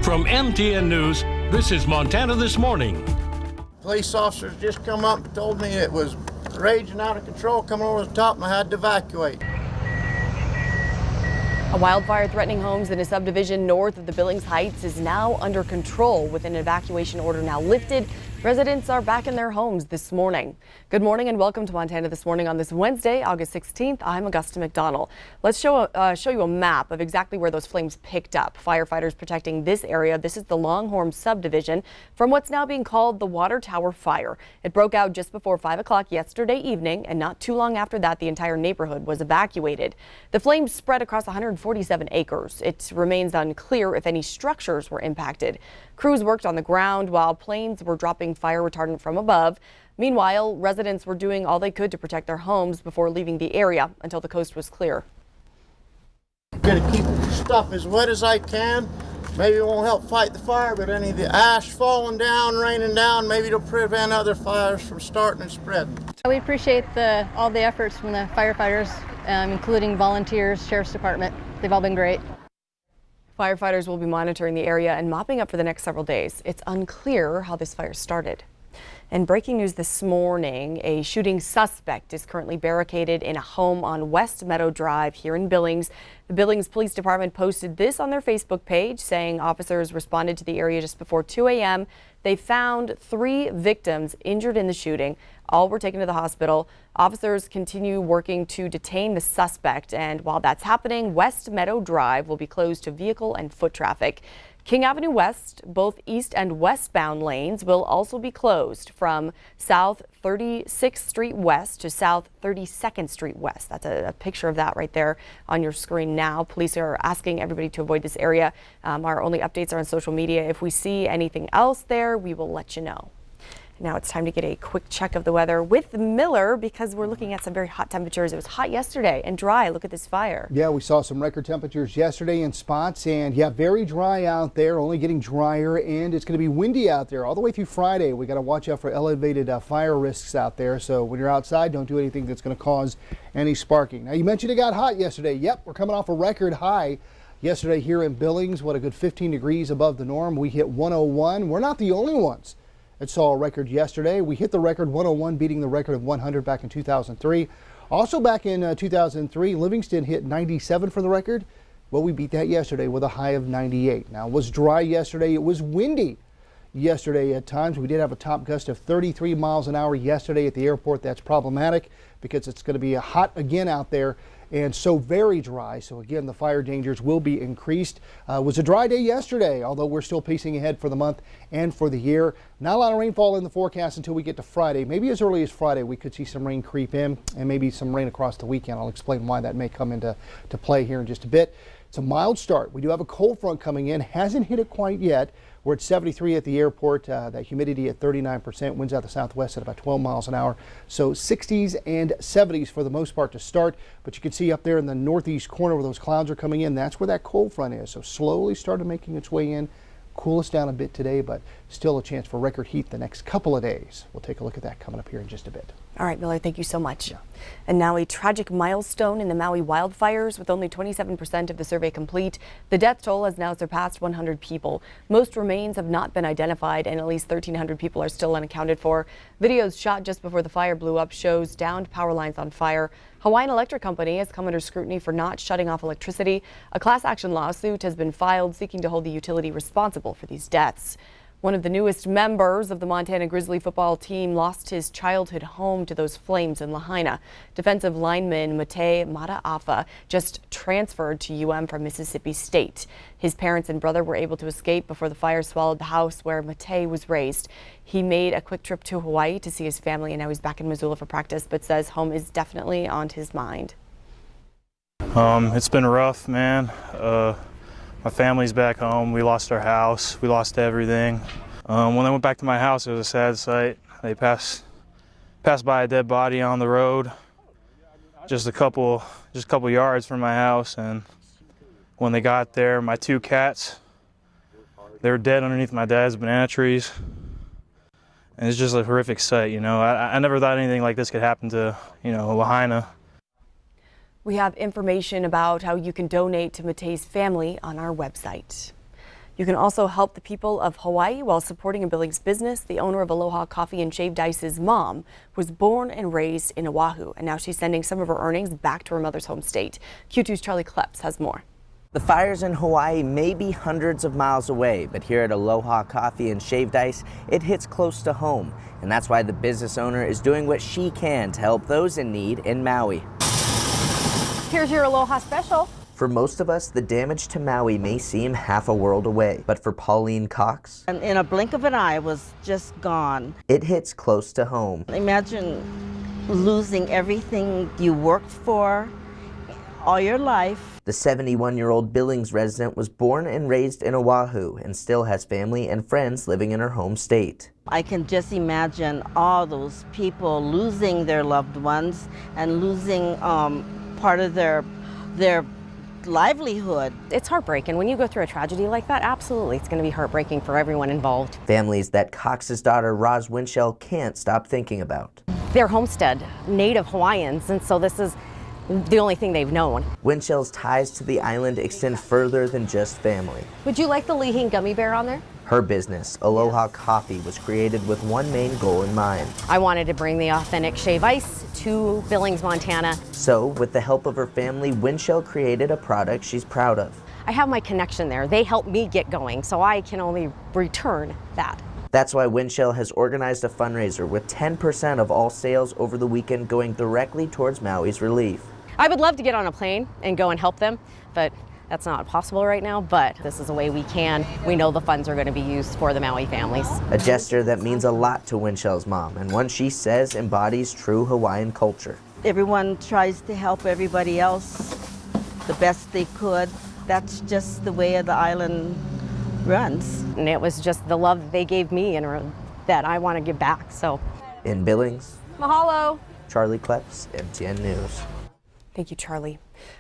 From MTN News, this is Montana This Morning. Police officers just come up and told me it was raging out of control, coming over the top, and I had to evacuate. A wildfire threatening homes in a subdivision north of the Billings Heights is now under control with an evacuation order now lifted. Residents are back in their homes this morning. Good morning and welcome to Montana This Morning on this Wednesday, August 16th. I'm Augusta McDonald. Let's show you a map of exactly where those flames picked up. Firefighters protecting this area. This is the Longhorn subdivision from what's now being called the Water Tower Fire. It broke out just before 5 o'clock yesterday evening, and not too long after that, the entire neighborhood was evacuated. The flames spread across 147 acres. It remains unclear if any structures were impacted. Crews worked on the ground while planes were dropping fire retardant from above. Meanwhile, residents were doing all they could to protect their homes before leaving the area until the coast was clear. I'm gonna keep stuff as wet as I can. Maybe it won't help fight the fire, but any of the ash falling down, raining down, maybe it'll prevent other fires from starting and spreading. We appreciate all the efforts from the firefighters, including volunteers, Sheriff's Department. They've all been great. Firefighters will be monitoring the area and mopping up for the next several days. It's unclear how this fire started. And breaking news this morning, a shooting suspect is currently barricaded in a home on West Meadow Drive here in Billings. The Billings Police Department posted this on their Facebook page, saying officers responded to the area just before 2 a.m. They found 3 victims injured in the shooting. All were taken to the hospital. Officers continue working to detain the suspect, and while that's happening, West Meadow Drive will be closed to vehicle and foot traffic. King Avenue West, both east and westbound lanes will also be closed from South 36th Street West to South 32nd Street West. That's a picture of that right there on your screen now. Police are asking everybody to avoid this area. Our only updates are on social media. If we see anything else there, we will let you know. Now it's time to get a quick check of the weather with Miller because we're looking at some very hot temperatures. It was hot yesterday and dry. Look at this fire. Yeah, we saw some record temperatures yesterday in spots, and yeah, very dry out there, only getting drier, and it's going to be windy out there all the way through Friday. We got to watch out for elevated fire risks out there. So when you're outside, don't do anything that's going to cause any sparking. Now, you mentioned it got hot yesterday. Yep, we're coming off a record high yesterday here in Billings. What, a good 15 degrees above the norm. We hit 101. We're not the only ones that saw a record yesterday. We hit the record 101, beating the record of 100 back in 2003. Also back in 2003, Livingston hit 97 for the record. Well, we beat that yesterday with a high of 98. Now, it was dry yesterday. It was windy yesterday at times. We did have a top gust of 33 miles an hour yesterday at the airport. That's problematic because it's going to be hot again out there, and so very dry. So again, the fire dangers will be increased. It was a dry day yesterday, although we're still pacing ahead for the month and for the year. Not a lot of rainfall in the forecast until we get to Friday. Maybe as early as Friday we could see some rain creep in, and maybe some rain across the weekend. I'll explain why that may come into play here in just a bit. It's a mild start. We do have a cold front coming in. Hasn't hit it quite yet. We're at 73 at the airport, that humidity at 39%, winds out the southwest at about 12 miles an hour. So 60s and 70s for the most part to start. But you can see up there in the northeast corner where those clouds are coming in, that's where that cold front is. So slowly started making its way in. Cool us down a bit today, but still a chance for record heat the next couple of days. We'll take a look at that coming up here in just a bit. All right, Miller, thank you so much. Yeah. And now a tragic milestone in the Maui wildfires. With only 27% of the survey complete, the death toll has now surpassed 100 people. Most remains have not been identified, and at least 1,300 people are still unaccounted for. Videos shot just before the fire blew up shows downed power lines on fire. Hawaiian Electric Company has come under scrutiny for not shutting off electricity. A class action lawsuit has been filed seeking to hold the utility responsible for these deaths. One of the newest members of the Montana Grizzly football team lost his childhood home to those flames in Lahaina. Defensive lineman Matei Mata'afa just transferred to UM from Mississippi State. His parents and brother were able to escape before the fire swallowed the house where Matei was raised. He made a quick trip to Hawaii to see his family, and now he's back in Missoula for practice, but says home is definitely on his mind. It's been rough, man. My family's back home. We lost our house. We lost everything. When I went back to my house, it was a sad sight. They passed by a dead body on the road, just a couple yards from my house. And when they got there, my 2 cats, they were dead underneath my dad's banana trees. And it's just a horrific sight, you know. I never thought anything like this could happen to, you know, Lahaina. We have information about how you can donate to Matei's family on our website. You can also help the people of Hawaii while supporting a Billings business. The owner of Aloha Coffee and Shaved Ice's mom was born and raised in Oahu, and now she's sending some of her earnings back to her mother's home state. Q2's Charlie Kleps has more. The fires in Hawaii may be hundreds of miles away, but here at Aloha Coffee and Shaved Ice, it hits close to home. And that's why the business owner is doing what she can to help those in need in Maui. Here's your Aloha special. For most of us, the damage to Maui may seem half a world away, but for Pauline Cox, and in a blink of an eye was just gone. It hits close to home. Imagine losing everything you worked for all your life. The 71-year-old Billings resident was born and raised in Oahu and still has family and friends living in her home state. I can just imagine all those people losing their loved ones and losing part of their livelihood. It's heartbreaking. When you go through a tragedy like that, absolutely, it's going to be heartbreaking for everyone involved. Families that Cox's daughter, Roz Winchell, can't stop thinking about. They're homestead native Hawaiians, and so this is the only thing they've known. Winchell's ties to the island extend further than just family. Would you like the Lihine gummy bear on there? Her business, Aloha Coffee, was created with one main goal in mind. I wanted to bring the authentic shave ice to Billings, Montana. So, with the help of her family, Winchell created a product she's proud of. I have my connection there. They helped me get going, so I can only return that. That's why Winchell has organized a fundraiser with 10% of all sales over the weekend going directly towards Maui's relief. I would love to get on a plane and go and help them, but that's not possible right now, but this is a way we can. We know the funds are going to be used for the Maui families. A gesture that means a lot to Winchell's mom, and one she says embodies true Hawaiian culture. Everyone tries to help everybody else the best they could. That's just the way the island runs. And it was just the love that they gave me and that I want to give back, so. In Billings, Mahalo. Charlie Kleps, MTN News. Thank you, Charlie.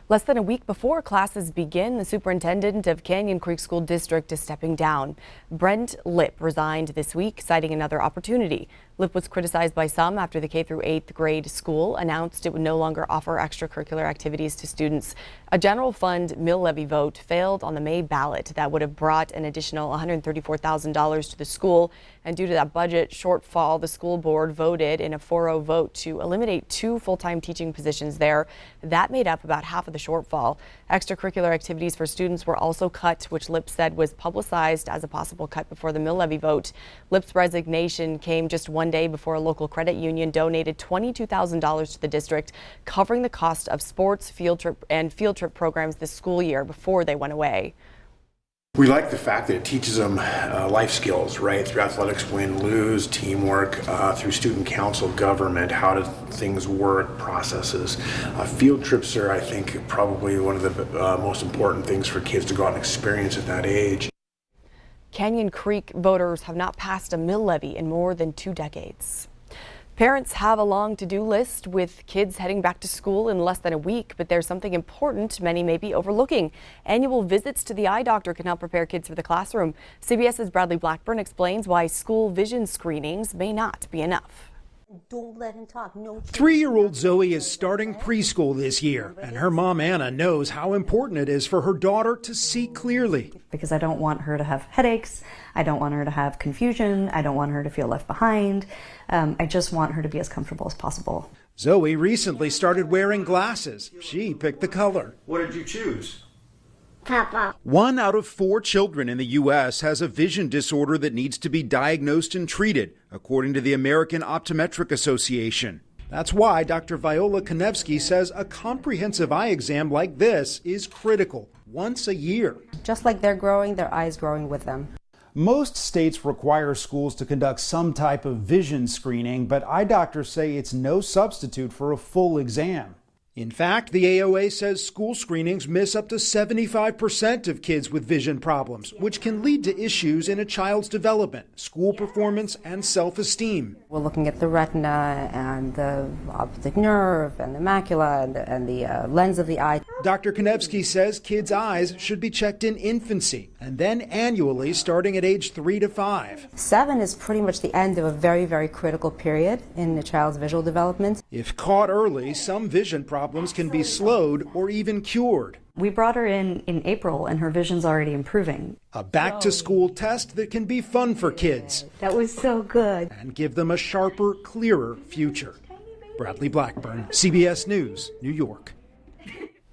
Less than a week before classes begin, the superintendent of Canyon Creek School District is stepping down. Brent Lipp resigned this week, citing another opportunity. Lipp was criticized by some after the K through 8th grade school announced it would no longer offer extracurricular activities to students. A general fund mill levy vote failed on the May ballot that would have brought an additional $134,000 to the school. And due to that budget shortfall, the school board voted in a 4-0 vote to eliminate 2 full-time teaching positions there. That made up about half of the shortfall. Extracurricular activities for students were also cut, which Lipp said was publicized as a possible cut before the mill levy vote. Lipp's resignation came just one day before a local credit union donated $22,000 to the district, covering the cost of sports, field trip programs this school year before they went away. We like the fact that it teaches them life skills, right? Through athletics, win, lose, teamwork, through student council, government, how do things work, processes. Field trips are, I think, probably one of the most important things for kids to go out and experience at that age. Canyon Creek voters have not passed a mill levy in more than 2 decades. Parents have a long to-do list with kids heading back to school in less than a week, but there's something important many may be overlooking. Annual visits to the eye doctor can help prepare kids for the classroom. CBS's Bradley Blackburn explains why school vision screenings may not be enough. Don't let him talk. No. 3-year-old Zoe is starting preschool this year, and her mom Anna knows how important it is for her daughter to see clearly. Because I don't want her to have headaches. I don't want her to have confusion. I don't want her to feel left behind. I just want her to be as comfortable as possible. Zoe recently started wearing glasses. She picked the color. What did you choose? Papa. 1 out of 4 children in the U.S. has a vision disorder that needs to be diagnosed and treated, according to the American Optometric Association. That's why Dr. Viola Konevsky says a comprehensive eye exam like this is critical, once a year. Just like they're growing, their eyes growing with them. Most states require schools to conduct some type of vision screening, but eye doctors say it's no substitute for a full exam. In fact, the AOA says school screenings miss up to 75% of kids with vision problems, which can lead to issues in a child's development, school performance, and self-esteem. We're looking at the retina and the optic nerve and the macula and the lens of the eye. Dr. Konevsky says kids' eyes should be checked in infancy and then annually starting at age 3 to 5. 7 is pretty much the end of a very, very critical period in the child's visual development. If caught early, some vision problems can be slowed or even cured. We brought her in April and her vision's already improving. A back-to-school test that can be fun for kids. That was so good. And give them a sharper, clearer future. Bradley Blackburn, CBS News, New York.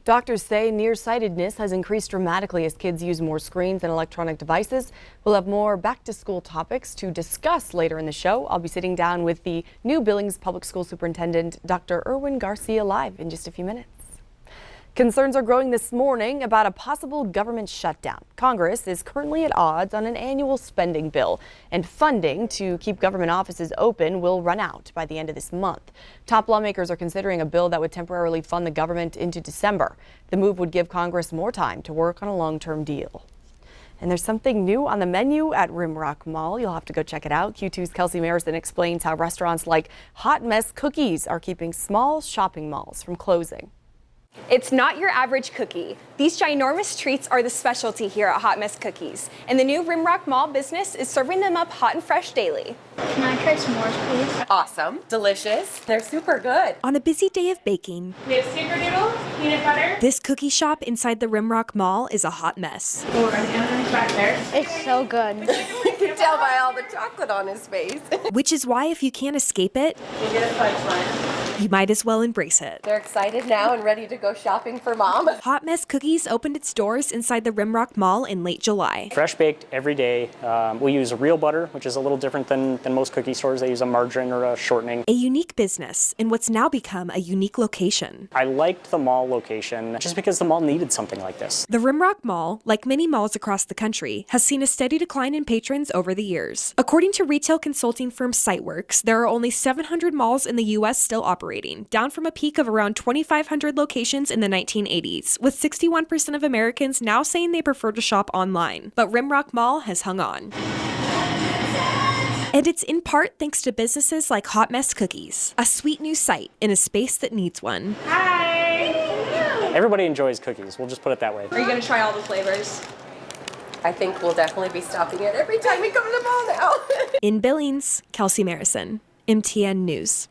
Doctors say nearsightedness has increased dramatically as kids use more screens and electronic devices. We'll have more back-to-school topics to discuss later in the show. I'll be sitting down with the new Billings Public School Superintendent, Dr. Erwin Garcia, live in just a few minutes. Concerns are growing this morning about a possible government shutdown. Congress is currently at odds on an annual spending bill, and funding to keep government offices open will run out by the end of this month. Top lawmakers are considering a bill that would temporarily fund the government into December. The move would give Congress more time to work on a long-term deal. And there's something new on the menu at Rimrock Mall. You'll have to go check it out. Q2's Kelsey Marison explains how restaurants like Hot Mess Cookies are keeping small shopping malls from closing. It's not your average cookie. These ginormous treats are the specialty here at Hot Mess Cookies, and the new Rimrock Mall business is serving them up hot and fresh daily. Can I try s'mores, please? Awesome. Delicious. They're super good. On a busy day of baking, We have snickerdoodles, peanut butter. this cookie shop inside the Rimrock Mall is a hot mess. Oh, and Anthony's back there. It's so good. We can tell by all the chocolate on his face. Which is why if you can't escape it, We'll get a fudge one. you might as well embrace it. They're excited now and ready to go shopping for mom. Hot Mess Cookies opened its doors inside the Rimrock Mall in late July. Fresh baked every day. We use real butter, which is a little different than most cookie stores. They use a margarine or a shortening. A unique business in what's now become a unique location. I liked the mall location just because the mall needed something like this. The Rimrock Mall, like many malls across the country, has seen a steady decline in patrons over the years. According to retail consulting firm SiteWorks, there are only 700 malls in the U.S. still operating, down from a peak of around 2,500 locations in the 1980s, with 61% of Americans now saying they prefer to shop online. But Rimrock Mall has hung on. And it's in part thanks to businesses like Hot Mess Cookies, a sweet new sight in a space that needs one. Hi! Everybody enjoys cookies. We'll just put it that way. Are you going to try all the flavors? I think we'll definitely be stopping it every time we come to the mall now. In Billings, Kelsey Marison, MTN News.